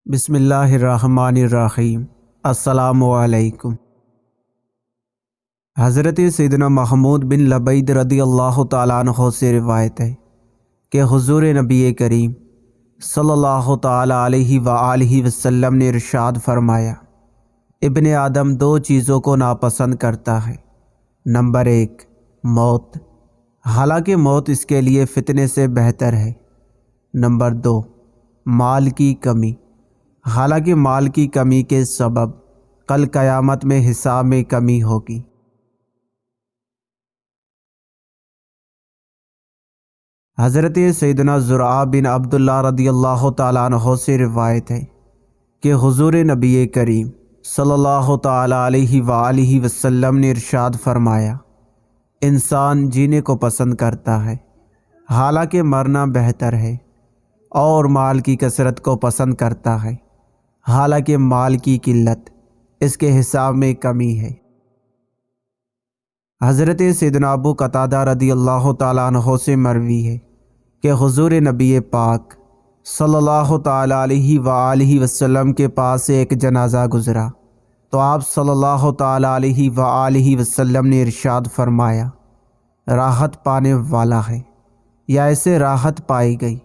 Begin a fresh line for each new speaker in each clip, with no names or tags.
بسم اللہ الرحمن الرحیم۔ السلام علیکم۔ حضرت سیدنا محمود بن لبید رضی اللہ تعالیٰ عنہ سے روایت ہے کہ حضور نبی کریم صلی اللہ تعالیٰ علیہ وآلہ وسلم نے ارشاد فرمایا، ابن آدم دو چیزوں کو ناپسند کرتا ہے۔ نمبر 1، موت، حالانکہ موت اس کے لیے فتنے سے بہتر ہے۔ نمبر 2، مال کی کمی، حالانکہ مال کی کمی کے سبب کل قیامت میں حساب میں کمی ہوگی۔ حضرت سیدنا زرعہ بن عبداللہ رضی اللہ تعالیٰ عنہ سے روایت ہے کہ حضور نبی کریم صلی اللہ تعالیٰ علیہ وآلہ وسلم نے ارشاد فرمایا، انسان جینے کو پسند کرتا ہے حالانکہ مرنا بہتر ہے، اور مال کی کثرت کو پسند کرتا ہے حالانکہ مال کی قلت اس کے حساب میں کمی ہے۔ حضرت سیدنا ابو قتادہ رضی اللہ تعالیٰ عنہ سے مروی ہے کہ حضور نبی پاک صلی اللہ تعالیٰ علیہ وآلہ وسلم کے پاس سے ایک جنازہ گزرا تو آپ صلی اللہ تعالیٰ علیہ وآلہ وسلم نے ارشاد فرمایا، راحت پانے والا ہے، یا اسے راحت پائی گئی۔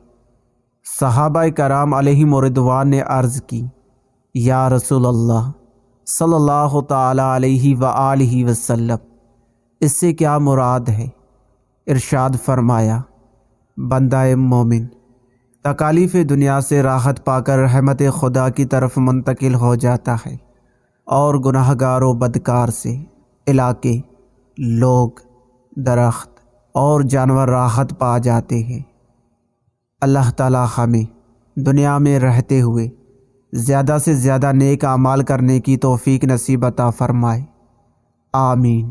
صحابہ کرام علیہم رضوان نے عرض کی، یا رسول اللہ صلی اللہ تعالیٰ علیہ وآلہ وسلم، اس سے کیا مراد ہے؟ ارشاد فرمایا، بندہ مومن تکالیف دنیا سے راحت پا کر رحمت خدا کی طرف منتقل ہو جاتا ہے، اور گناہگار و بدکار سے علاقے، لوگ، درخت اور جانور راحت پا جاتے ہیں۔ اللہ تعالی ہمیں دنیا میں رہتے ہوئے زیادہ سے زیادہ نیک اعمال کرنے کی توفیق نصیب عطا فرمائے، آمین۔